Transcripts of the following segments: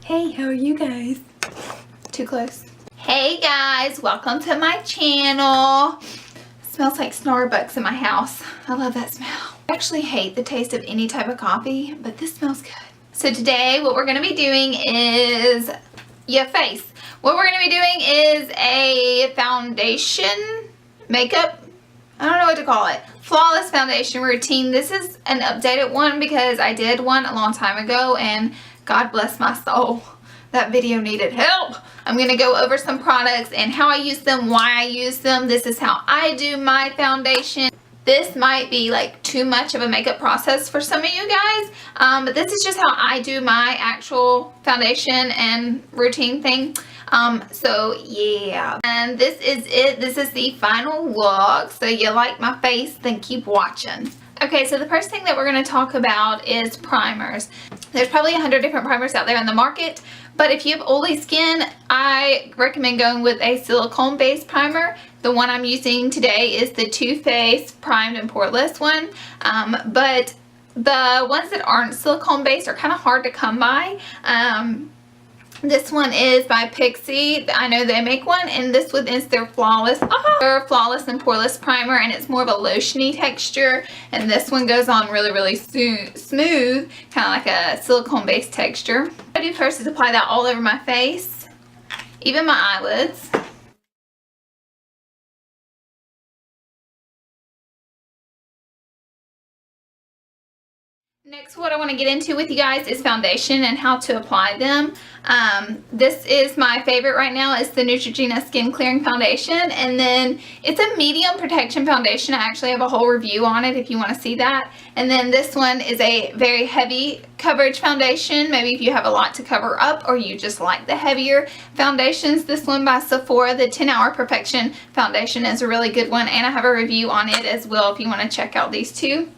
Hey, how are you guys? Too close. Hey guys, welcome to my channel. Smells like Starbucks in my house. I love that smell. I actually hate the taste of any type of coffee, but this smells good. So today what we're going to be doing is your face. What we're going to be doing is a foundation makeup. I don't know what to call it. Flawless foundation routine. This is an updated one because I did one a long time ago and God bless my soul, that video needed help. I'm going to go over some products and how I use them, why I use them. This is how I do my foundation. This might be like too much of a makeup process for some of you guys, but this is just how I do my actual foundation and routine thing. So yeah, and this is it. This is the final look. So you like my face, then keep watching. Okay, so the first thing that we're going to talk about is primers. There's probably 100 different primers out there in the market, but if you have oily skin, I recommend going with a silicone based primer. The one I'm using today is the Too Faced Primed and Poreless one, but the ones that aren't silicone based are kind of hard to come by. This one is by Pixie. I know they make one, and this one is their Flawless and Poreless primer, and it's more of a lotiony texture, and this one goes on really smooth, kind of like a silicone based texture. What I do first is apply that all over my face, even my eyelids. Next, what I want to get into with you guys is foundation and how to apply them. This is my favorite right now. It's the Neutrogena Skin Clearing Foundation, and then it's a medium protection foundation. I actually have a whole review on it if you want to see that. And then this one is a very heavy coverage foundation. Maybe if you have a lot to cover up or you just like the heavier foundations. This one by Sephora, the 10-Hour Perfection Foundation, is a really good one, and I have a review on it as well if you want to check out these two.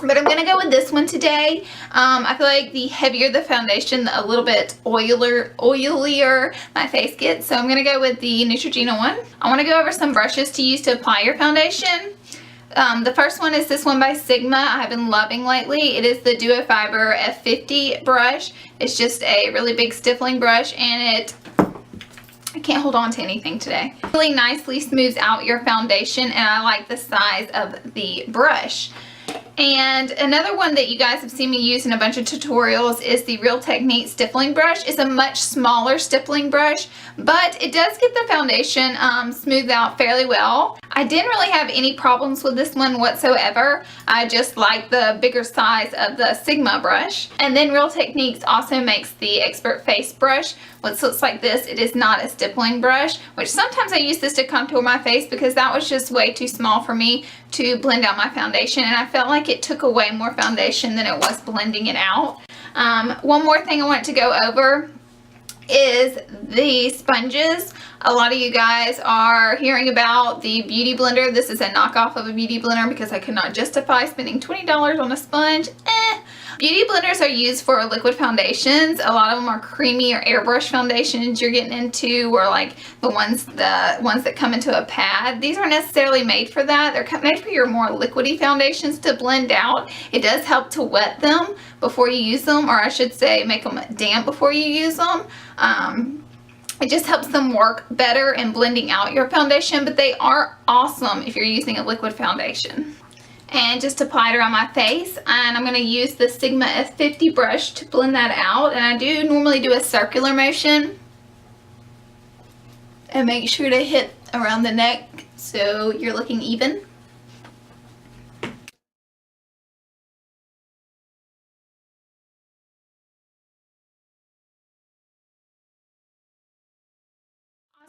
But I'm going to go with this one today. I feel like the heavier the foundation, a little bit oilier my face gets. So I'm going to go with the Neutrogena one. I want to go over some brushes to use to apply your foundation. The first one is this one by Sigma. I've been loving lately. It is the Duo Fiber F50 brush. It's just a really big stippling brush, and I can't hold on to anything today. Really nicely smooths out your foundation, and I like the size of the brush. And another one that you guys have seen me use in a bunch of tutorials is the Real Technique stippling brush. It's a much smaller stippling brush, but it does get the foundation smoothed out fairly well. I didn't really have any problems with this one whatsoever. I just like the bigger size of the Sigma brush. And then Real Techniques also makes the Expert Face brush, which looks like this. It is not a stippling brush, which sometimes I use this to contour my face because that was just way too small for me to blend out my foundation, and I felt like it took away more foundation than it was blending it out. One more thing I want to go over is the sponges. A lot of you guys are hearing about the Beauty Blender. This is a knockoff of a Beauty Blender because I could not justify spending $20 on a sponge. Beauty blenders are used for liquid foundations. A lot of them are creamy or airbrush foundations you're getting into, or like the ones that come into a pad. These aren't necessarily made for that. They're made for your more liquidy foundations to blend out. It does help to wet them before you use them, or I should say make them damp before you use them. It just helps them work better in blending out your foundation, but they are awesome if you're using a liquid foundation. And just apply it around my face, and I'm going to use the Sigma F50 brush to blend that out. And I do normally do a circular motion and make sure to hit around the neck so you're looking even.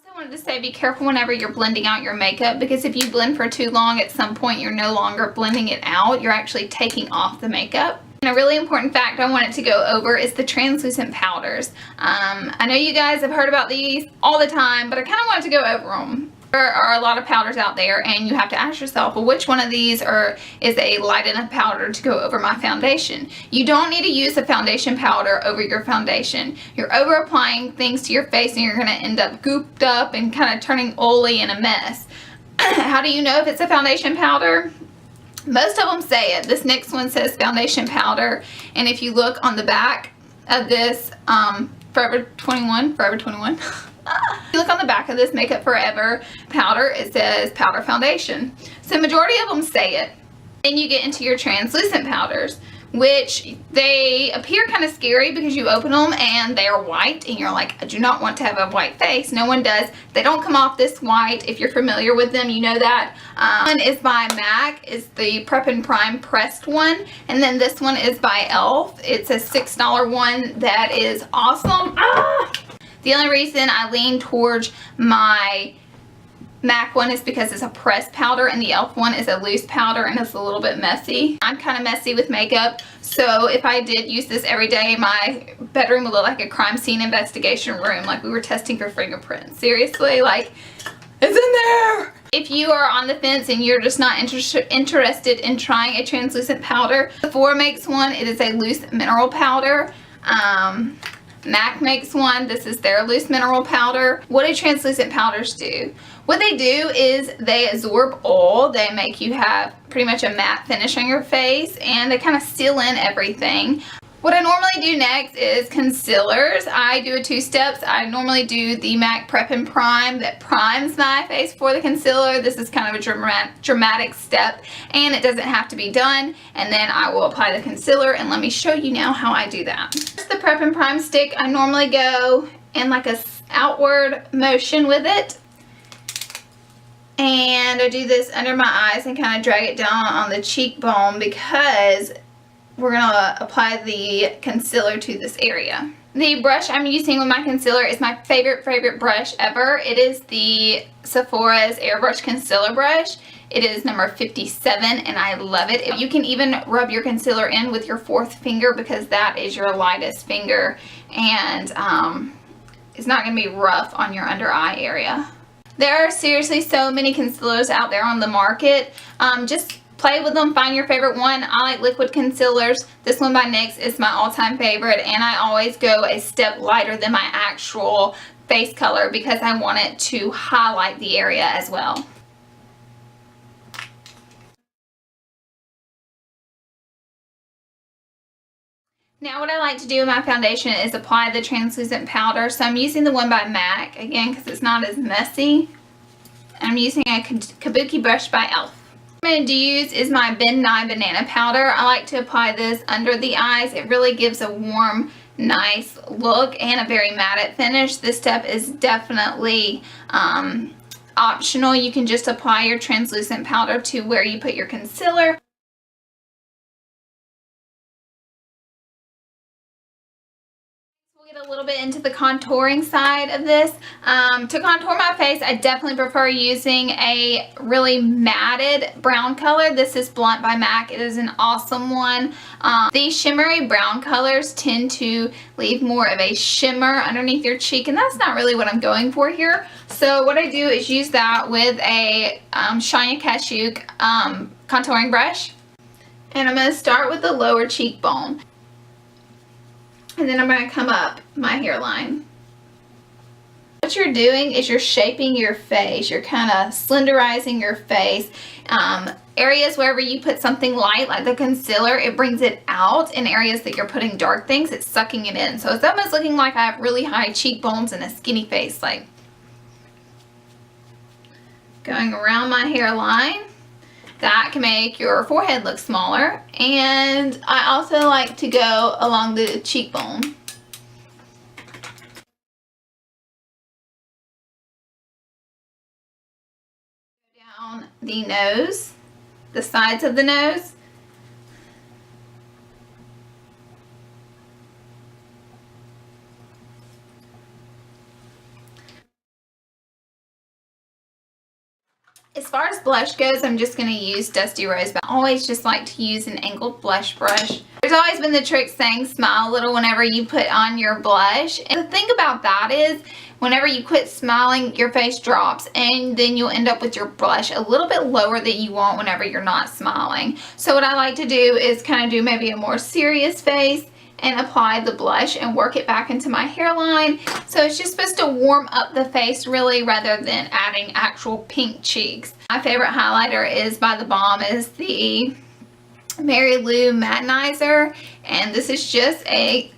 I wanted to say be careful whenever you're blending out your makeup, because if you blend for too long, at some point you're no longer blending it out. You're actually taking off the makeup. And a really important fact I wanted to go over is the translucent powders. I know you guys have heard about these all the time, but I kind of wanted to go over them. There are a lot of powders out there, and you have to ask yourself, well, which one of these is a light enough powder to go over my foundation? You don't need to use a foundation powder over your foundation. You're over applying things to your face, and you're going to end up gooped up and kind of turning oily and a mess. How do you know if it's a foundation powder? Most of them say it. This next one says foundation powder, and if you look on the back of this Forever 21. If you look on the back of this Makeup Forever powder, it says powder foundation. So majority of them say it. Then you get into your translucent powders, which they appear kind of scary because you open them and they are white and you're like, I do not want to have a white face. No one does. They don't come off this white. If you're familiar with them, you know that. One is by MAC, is the Prep and Prime pressed one, and then this one is by e.l.f. It's a $6 one that is awesome. The only reason I lean towards my MAC one is because it's a pressed powder and the e.l.f. one is a loose powder and it's a little bit messy. I'm kind of messy with makeup, so if I did use this every day, my bedroom would look like a crime scene investigation room, like we were testing for fingerprints. Seriously, like, it's in there! If you are on the fence and you're just not interested in trying a translucent powder, Sephora makes one. It is a loose mineral powder. MAC makes one. This is their loose mineral powder. What do translucent powders do? What they do is they absorb oil. They make you have pretty much a matte finish on your face, and they kind of seal in everything. What I normally do next is concealers. I do a 2 steps. I normally do the MAC Prep and Prime that primes my face for the concealer. This is kind of a dramatic step, and it doesn't have to be done. And then I will apply the concealer, and let me show you now how I do that. Just the Prep and Prime stick, I normally go in like a outward motion with it. And I do this under my eyes and kind of drag it down on the cheekbone because we're going to apply the concealer to this area. The brush I'm using with my concealer is my favorite brush ever. It is the Sephora's Airbrush Concealer Brush. It is number 57 and I love it. You can even rub your concealer in with your 4th finger because that is your lightest finger, and it's not going to be rough on your under eye area. There are seriously so many concealers out there on the market. Just play with them, find your favorite one. I like liquid concealers. This one by NYX is my all-time favorite, and I always go a step lighter than my actual face color because I want it to highlight the area as well. Now what I like to do with my foundation is apply the translucent powder. So I'm using the one by MAC, again, because it's not as messy. I'm using a Kabuki brush by e.l.f. What I'm going to use is my Ben Nye Banana Powder. I like to apply this under the eyes. It really gives a warm, nice look and a very matte finish. This step is definitely optional. You can just apply your translucent powder to where you put your concealer. A little bit into the contouring side of this. To contour my face, I definitely prefer using a really matted brown color. This is Blunt by MAC. It is an awesome one. These shimmery brown colors tend to leave more of a shimmer underneath your cheek, and that's not really what I'm going for here. So what I do is use that with a Shania Cashew contouring brush, and I'm going to start with the lower cheekbone. And then I'm going to come up my hairline. What you're doing is you're shaping your face. You're kind of slenderizing your face. Areas wherever you put something light, like the concealer, it brings it out. In areas that you're putting dark things, it's sucking it in. So it's almost looking like I have really high cheekbones and a skinny face. Like, going around my hairline. That can make your forehead look smaller, and I also like to go along the cheekbone. Down the nose, the sides of the nose. As far as blush goes, I'm just going to use Dusty Rose, but I always just like to use an angled blush brush. There's always been the trick saying smile a little whenever you put on your blush. And the thing about that is, whenever you quit smiling, your face drops, and then you'll end up with your blush a little bit lower than you want whenever you're not smiling. So what I like to do is kind of do maybe a more serious face and apply the blush and work it back into my hairline. So it's just supposed to warm up the face really, rather than adding actual pink cheeks. My favorite highlighter is by The Balm, is the Mary Lou Matinizer, and this is just a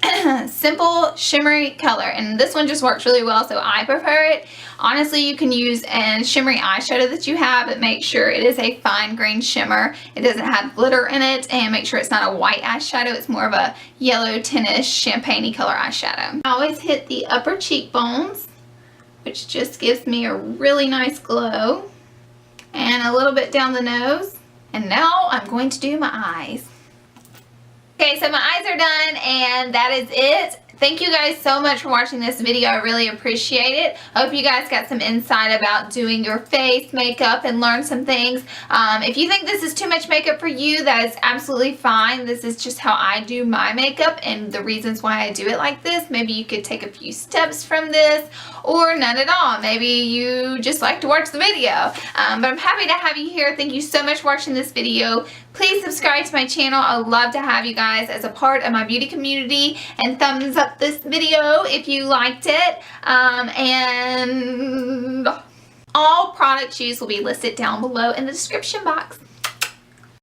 simple shimmery color, and this one just works really well, so I prefer it. Honestly, you can use a shimmery eyeshadow that you have, but make sure it is a fine grain shimmer. It doesn't have glitter in it, and make sure it's not a white eyeshadow. It's more of a yellow tinnish champagne-y color eyeshadow. I always hit the upper cheekbones, which just gives me a really nice glow, and a little bit down the nose. And now I'm going to do my eyes. Okay, so my eyes are done, and that is it. Thank you guys so much for watching this video. I really appreciate it. I hope you guys got some insight about doing your face makeup and learned some things. If you think this is too much makeup for you, that is absolutely fine. This is just how I do my makeup and the reasons why I do it like this. Maybe you could take a few steps from this, or none at all. Maybe you just like to watch the video. But I'm happy to have you here. Thank you so much for watching this video. Please subscribe to my channel. I would love to have you guys as a part of my beauty community, and thumbs up this video if you liked it. And all product used will be listed down below in the description box.